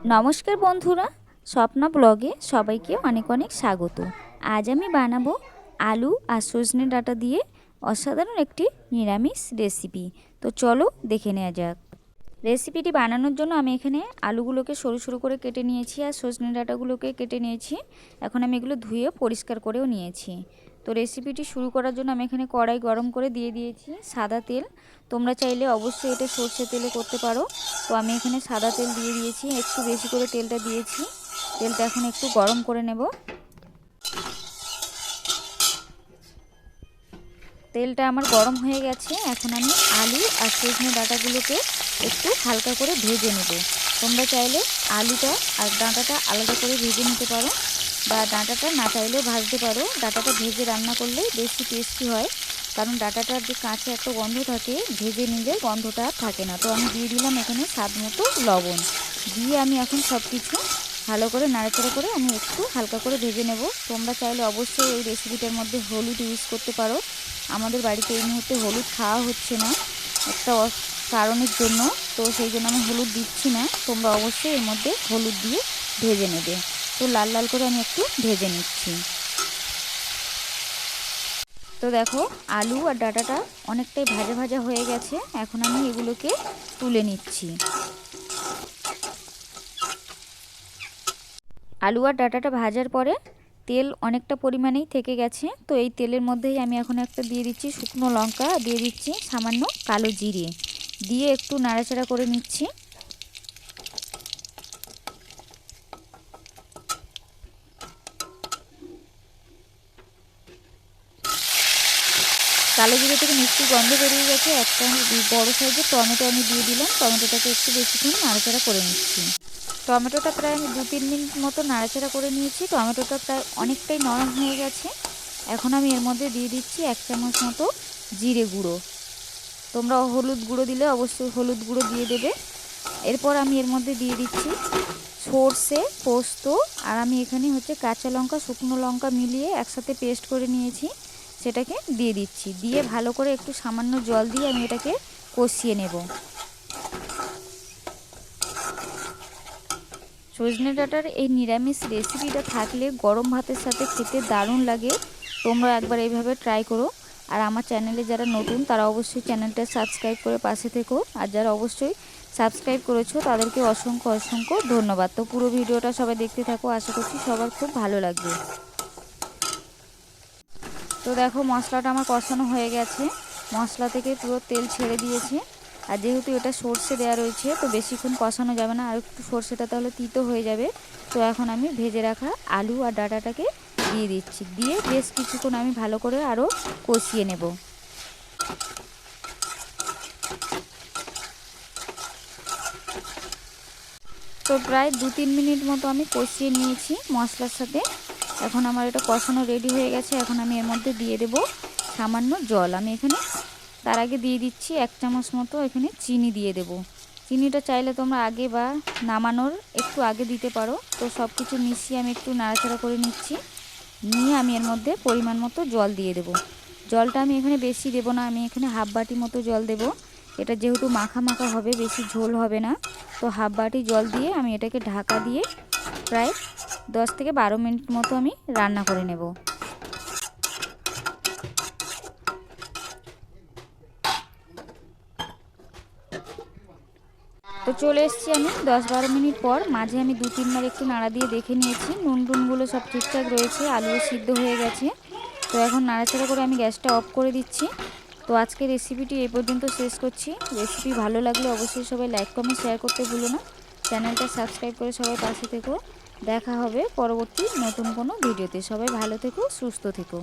নমস্কার বন্ধুরা, স্বপ্না ব্লগে সবাইকে অনেক অনেক স্বাগত। আজ আমি বানাবো আলু আর সজনে ডাঁটা দিয়ে অসাধারণ একটি নিরামিষ রেসিপি। তো চলো দেখে নেওয়া যাক। রেসিপিটি বানানোর জন্য আমি এখানে আলুগুলোকে সরু সরু করে কেটে নিয়েছি আর সজনে ডাঁটাগুলোকে কেটে নিয়েছি। এখন আমি এগুলো ধুয়ে পরিষ্কার করেও নিয়েছি। তো রেসিপিটি শুরু করার জন্য আমি এখানে কড়াই গরম করে দিয়ে দিয়েছি সাদা তেল। তোমরা চাইলে অবশ্যই এটা সর্ষে তেলে করতে পারো। তো আমি এখানে সাদা তেল দিয়ে দিয়েছি, একটু বেশি করে তেলটা দিয়েছি। তেলটা এখন একটু গরম করে নেব। তেলটা আমার গরম হয়ে গেছে। এখন আমি আলু আর সজনে ডাঁটাগুলোকে একটু হালকা করে ভেজে নেব। তোমরা চাইলে আলুটা আর ডাঁটাটা আলাদা করে ভেজে নিতে পারো, বা ডাঁটাটা না চাইলেও ভাজতে পারো। ডাঁটাটা ভেজে রান্না করলে বেশি টেস্টি হয়, কারণ ডাঁটাটার যে কাঁচা একটা গন্ধ থাকে, ভেজে নিলে গন্ধটা থাকে না। তো আমি দিয়ে দিলাম এখানে স্বাদ মতো লবণ। দিয়ে আমি এখন সব কিছু ভালো করে নাড়াচাড়া করে আমি একটু হালকা করে ভেজে নেব। তোমরা চাইলে অবশ্যই এই রেসিপিটার মধ্যে হলুদ ইউজ করতে পারো। আমাদের বাড়িতে এই মুহূর্তে হলুদ খাওয়া হচ্ছে না একটা কারণের জন্য, তো সেই জন্য আমি হলুদ দিচ্ছি না। তোমরা অবশ্যই এর মধ্যে হলুদ দিয়ে ভেজে নেবে। তো লাল লাল করে আমি একটু ভেজে নিচ্ছি। তো দেখো আলু আর ডাঁটাটা অনেকটাই ভাজা ভাজা হয়ে গেছে। এখন আমি এগুলোকে তুলে নিচ্ছি। আলু আর ডাঁটাটা ভাজার পরে তেল অনেকটা পরিমাণেই থেকে গেছে। তো এই তেলের মধ্যেই আমি এখন একটা দিয়ে দিচ্ছি শুকনো লঙ্কা, দিয়ে দিচ্ছি সামান্য কালো জিরে, দিয়ে একটু নাড়াচাড়া করে নিচ্ছি। কালো জিরে থেকে মিষ্টি গন্ধ বেরিয়ে গেছে। একটা বড় সাইজের টমেটো আমি দিয়ে দিলাম। টমেটোটাকে একটু বেশিক্ষণ নাড়াচাড়া করে নিচ্ছি। টমেটোটা প্রায় আমি 2-3 মিনিট মতো নাড়াচাড়া করে নিয়েছি। টমেটোটা প্রায় অনেকটাই নরম হয়ে গেছে। এখন আমি এর মধ্যে দিয়ে দিচ্ছি 1 চামচ মতো জিরে গুঁড়ো। তোমরা হলুদ গুঁড়ো দিলে অবশ্যই হলুদ গুঁড়ো দিয়ে দেবে। এরপর আমি এর মধ্যে দিয়ে দিচ্ছি সর্ষে, পোস্ত, আর আমি এখানে কাঁচা লঙ্কা শুকনো লঙ্কা মিলিয়ে একসাথে পেস্ট করে নিয়েছি, সেটাকে দিয়ে দিচ্ছি। দিয়ে ভালো করে একটু সামান্য জল দিয়ে আমি এটাকে কষিয়ে নেব। সজনে ডাঁটার এই নিরামিষ রেসিপিটা থাকলে গরম ভাতের সাথে খেতে দারুণ লাগে। তোমরা একবার এইভাবে ট্রাই করো। আর আমার চ্যানেলে যারা নতুন তারা অবশ্যই চ্যানেলটা সাবস্ক্রাইব করে পাশে থেকো। আর যারা অবশ্যই সাবস্ক্রাইব করেছো তাদেরকে অসংখ্য অসংখ্য ধন্যবাদ। তো পুরো ভিডিওটা সবাই দেখতে থাকো, আশা করছি সবার খুব ভালো লাগবে। তো দেখো মশলাটা আমার কষানো হয়ে গেছে, মশলা থেকে পুরো তেল ছেড়ে দিয়েছে। আর যেহেতু এটা সর্ষে দেওয়া রয়েছে তো বেশিক্ষণ কষানো যাবে না, আর একটু সর্ষেটা তাহলে তিতো হয়ে যাবে। তো এখন আমি ভেজে রাখা আলু আর ডাঁটাটাকে দিয়ে দিচ্ছি। দিয়ে বেশ কিছুক্ষণ আমি ভালো করে আরও কষিয়ে নেব। তো প্রায় 2-3 মিনিট মতো আমি কষিয়ে নিয়েছি মশলার সাথে। এখন আমার এটা কষানো রেডি হয়ে গেছে। এখন আমি এর মধ্যে দিয়ে দেব সামান্য জল। আমি এখানে তার আগে দিয়ে দিচ্ছি 1 চামচ মতো এখানে চিনি দিয়ে দেব। চিনিটা চাইলে তোমরা আগে বা নামানোর একটু আগে দিতে পারো। তো সব কিছু মিশিয়ে আমি একটু নাড়াচাড়া করে নিচ্ছি। নিয়ে আমি এর মধ্যে পরিমাণ মতো জল দিয়ে দেব। জলটা আমি এখানে বেশি দেব না, আমি এখানে হাফ বাটি মতো জল দেব। এটা যেহেতু মাখা মাখা হবে, বেশি ঝোল হবে না। তো হাফ বাটি জল দিয়ে আমি এটাকে ঢাকা দিয়ে প্রায় 10 থেকে 12 মিনিট মতো আমি রান্না করে নেব। তো চলে এসেছি আমি 10-12 মিনিট পর। মাঝে আমি 2-3 বার একটু নাড়া দিয়ে দেখে নিয়েছি, নুন টুনগুলো সব ঠিকঠাক রয়েছে, আলুও সিদ্ধ হয়ে গেছে। তো এখন নাড়াচাড়া করে আমি গ্যাসটা অফ করে দিচ্ছি। তো আজকে রেসিপিটি এই পর্যন্ত শেষ করছি। রেসিপি ভালো লাগলে অবশ্যই সবাই লাইক কমেন্ট শেয়ার করতে ভুলো না। চ্যানেলটা সাবস্ক্রাইব করে সবাই পাশে থেকো। দেখা হবে পরবর্তী নতুন কোনো ভিডিওতে। সবাই ভালো থেকো, সুস্থ থেকো।